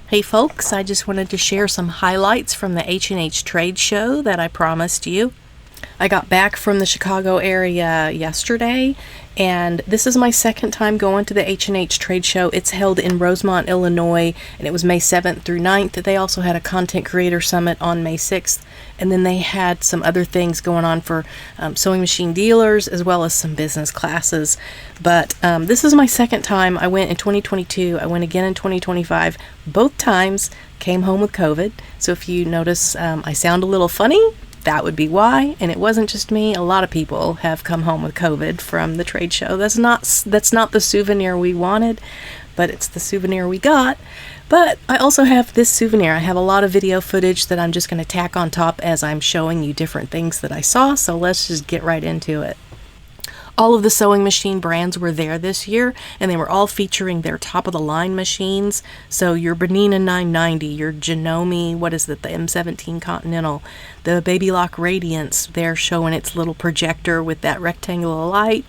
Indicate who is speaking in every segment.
Speaker 1: Hey folks, I just wanted to share some highlights from the H&H trade show that I promised you. I got back from the Chicago area yesterday, and this is my second time going to the H&H trade show. It's held in Rosemont, Illinois, and it was May 7th through 9th. They also had a content creator summit on May 6th, and then they had some other things going on for sewing machine dealers as well as some business classes. But this is my second time. I went in 2022. I went again in 2025. Both times came home with COVID. So if you notice I sound a little funny, that would be why. And it wasn't just me. A lot of people have come home with COVID from the trade show. That's not the souvenir we wanted, but it's the souvenir we got. But I also have this souvenir. I have a lot of video footage that I'm just going to tack on top as I'm showing you different things that I saw. So let's just get right into it. All of the sewing machine brands were there this year, and they were all featuring their top-of-the-line machines. So your Bernina 990, your Janome, the M17 Continental, the Baby Lock Radiance, they're showing its little projector with that rectangular light.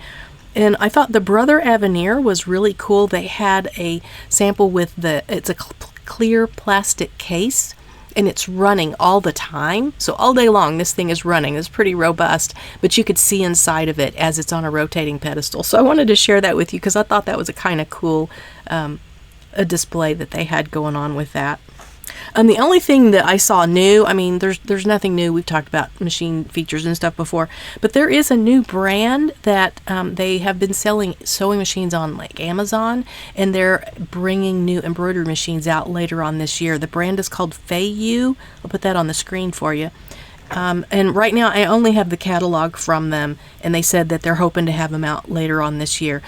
Speaker 1: And I thought the Brother Avenir was really cool. They had a sample with it's a clear plastic case, and it's running all the time. So all day long, this thing is running. It's pretty robust, but you could see inside of it as it's on a rotating pedestal. So I wanted to share that with you because I thought that was a kind of cool a display that they had going on with that. The only thing that I saw new, there's nothing new. We've talked about machine features and stuff before, but there is a new brand that they have been selling sewing machines on like Amazon, and they're bringing new embroidery machines out later on this year. The brand is called Feiyu. I'll put that on the screen for you. And right now I only have the catalog from them, and they said that they're hoping to have them out later on this year.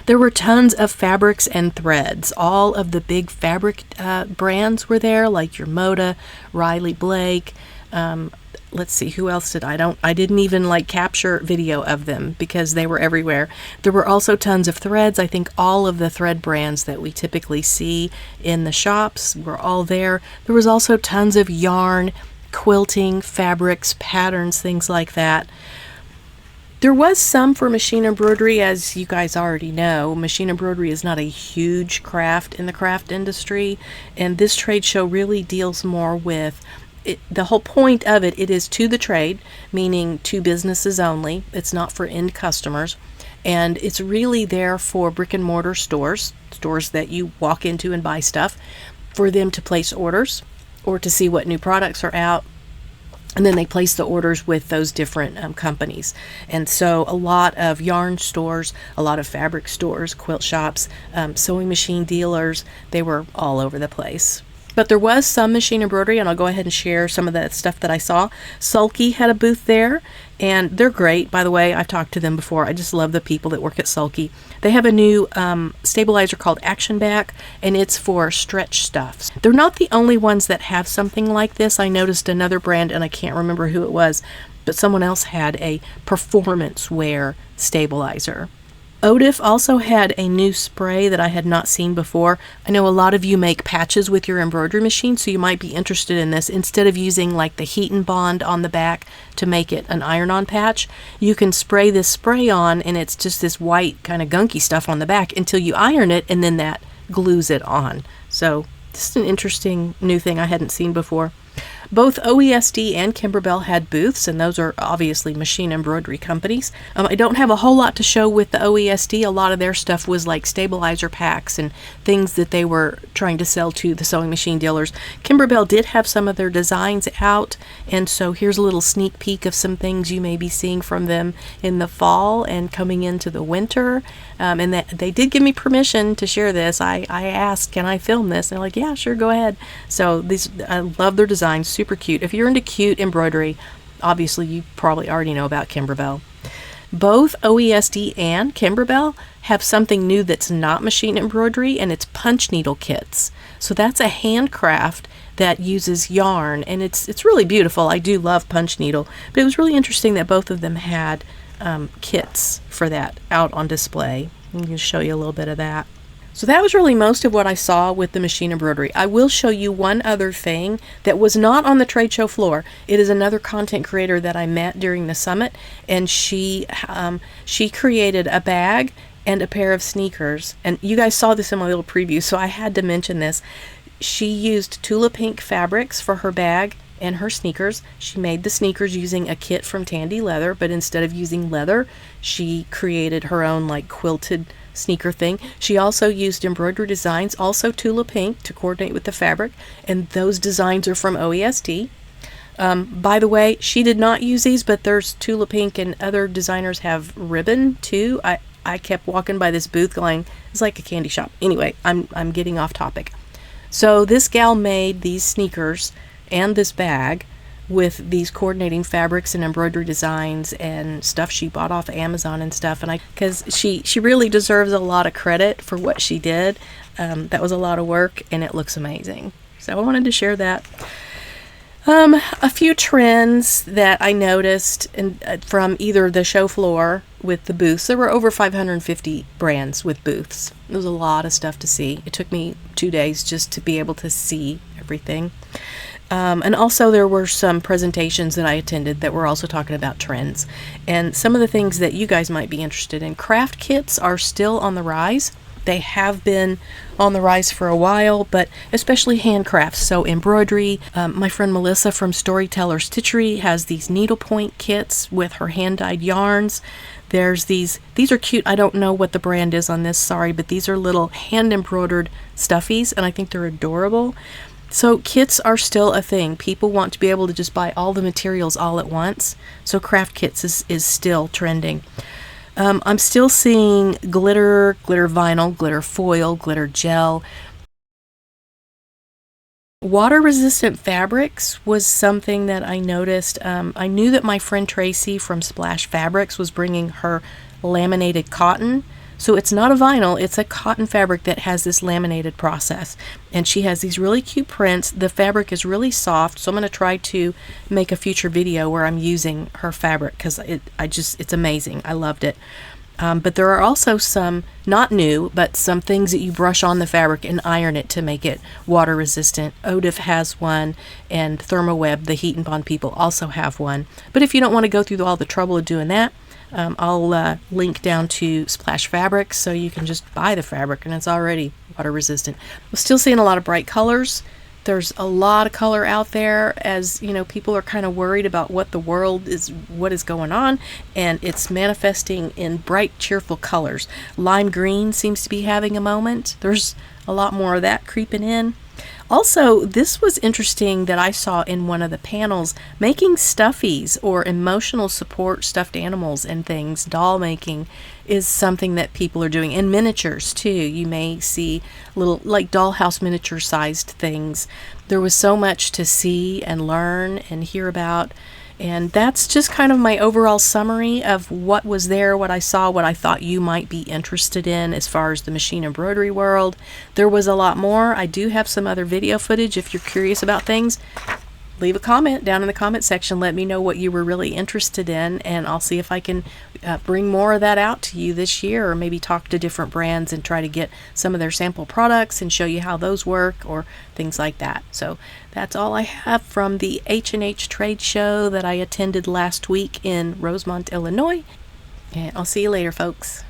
Speaker 1: There were tons of fabrics and threads. All of the big fabric brands were there, like your Moda, Riley Blake. Let's see, who else did I didn't even capture video of them because they were everywhere. There were also tons of threads. I think all of the thread brands that we typically see in the shops were all there. There was also tons of yarn, quilting, fabrics, patterns, things like that. There was some for machine embroidery. As you guys already know, machine embroidery is not a huge craft in the craft industry, and this trade show really deals more with it. The whole point of it is to the trade, meaning to businesses only. It's not for end customers, and it's really there for brick and mortar stores that you walk into and buy stuff, for them to place orders or to see what new products are out, and then they place the orders with those different companies. And so a lot of yarn stores, a lot of fabric stores, quilt shops, sewing machine dealers, they were all over the place. But there was some machine embroidery, and I'll go ahead and share some of that stuff that I saw. Sulky had a booth there, and they're great. By the way, I've talked to them before. I just love the people that work at Sulky. They have a new stabilizer called Action Back, and it's for stretch stuff. They're not the only ones that have something like this. I noticed another brand, and I can't remember who it was, but someone else had a performance wear stabilizer. Odif also had a new spray that I had not seen before. I know a lot of you make patches with your embroidery machine, so you might be interested in this. Instead of using the heat and bond on the back to make it an iron-on patch, you can spray this spray on, and it's just this white kind of gunky stuff on the back until you iron it, and then that glues it on. So just an interesting new thing I hadn't seen before. Both OESD and Kimberbell had booths, and those are obviously machine embroidery companies. I don't have a whole lot to show with the OESD. A lot of their stuff was like stabilizer packs and things that they were trying to sell to the sewing machine dealers. Kimberbell did have some of their designs out, and so here's a little sneak peek of some things you may be seeing from them in the fall and coming into the winter. And that they did give me permission to share this. I asked, can I film this? And they're like, yeah, sure, go ahead. So I love their designs, super cute. If you're into cute embroidery, obviously you probably already know about Kimberbell. Both OESD and Kimberbell have something new that's not machine embroidery, and it's punch needle kits. So that's a handcraft that uses yarn, and it's really beautiful. I do love punch needle, but it was really interesting that both of them had kits for that out on display. I'm going to show you a little bit of that. So that was really most of what I saw with the machine embroidery. I will show you one other thing that was not on the trade show floor. It is another content creator that I met during the summit, and she created a bag and a pair of sneakers. And you guys saw this in my little preview, so I had to mention this. she used Tula Pink fabrics for her bag and her sneakers. She made the sneakers using a kit from Tandy Leather, but instead of using leather, she created her own like quilted sneaker thing. She also used embroidery designs, also Tula Pink, to coordinate with the fabric, and those designs are from OESD. By the way, she did not use these, but there's Tula Pink and other designers have ribbon too. I kept walking by this booth going, it's like a candy shop. Anyway, I'm getting off topic. So this gal made these sneakers and this bag with these coordinating fabrics and embroidery designs and stuff she bought off Amazon and stuff. And because she really deserves a lot of credit for what she did. That was a lot of work and it looks amazing. So I wanted to share that. A few trends that I noticed from either the show floor with the booths. There were over 550 brands with booths. It was a lot of stuff to see. It took me 2 days just to be able to see everything. And also there were some presentations that I attended that were also talking about trends. And some of the things that you guys might be interested in. Craft kits are still on the rise. They have been on the rise for a while, but especially handcrafts. So embroidery. My friend Melissa from Storyteller Stitchery has these needlepoint kits with her hand-dyed yarns. There's these are cute. I don't know what the brand is on this, sorry, but these are little hand-embroidered stuffies, and I think they're adorable. So kits are still a thing. People want to be able to just buy all the materials all at once. So craft kits is still trending. I'm still seeing glitter, glitter vinyl, glitter foil, glitter gel. Water-resistant fabrics was something that I noticed. I knew that my friend Tracy from Splash Fabrics was bringing her laminated cotton. So it's not a vinyl, it's a cotton fabric that has this laminated process. And she has these really cute prints. The fabric is really soft, so I'm going to try to make a future video where I'm using her fabric because it's amazing. I loved it. But there are also some, not new, but some things that you brush on the fabric and iron it to make it water resistant. Odif has one, and Thermoweb, the Heat and Bond people, also have one. But if you don't want to go through all the trouble of doing that, I'll link down to Splash Fabrics so you can just buy the fabric and it's already water resistant. I'm still seeing a lot of bright colors. There's a lot of color out there, as you know, people are kind of worried about what is going on, and it's manifesting in bright, cheerful colors. Lime green seems to be having a moment. There's a lot more of that creeping in. Also, this was interesting that I saw in one of the panels, making stuffies or emotional support stuffed animals and things, doll making is something that people are doing, and miniatures too. You may see little like dollhouse miniature sized things. There was so much to see and learn and hear about. And that's just kind of my overall summary of what was there, what I saw, what I thought you might be interested in as far as the machine embroidery world. There was a lot more. I do have some other video footage if you're curious about things. Leave a comment down in the comment section. Let me know what you were really interested in, and I'll see if I can bring more of that out to you this year, or maybe talk to different brands and try to get some of their sample products and show you how those work or things like that. So that's all I have from the H&H trade show that I attended last week in Rosemont, Illinois. And I'll see you later, folks.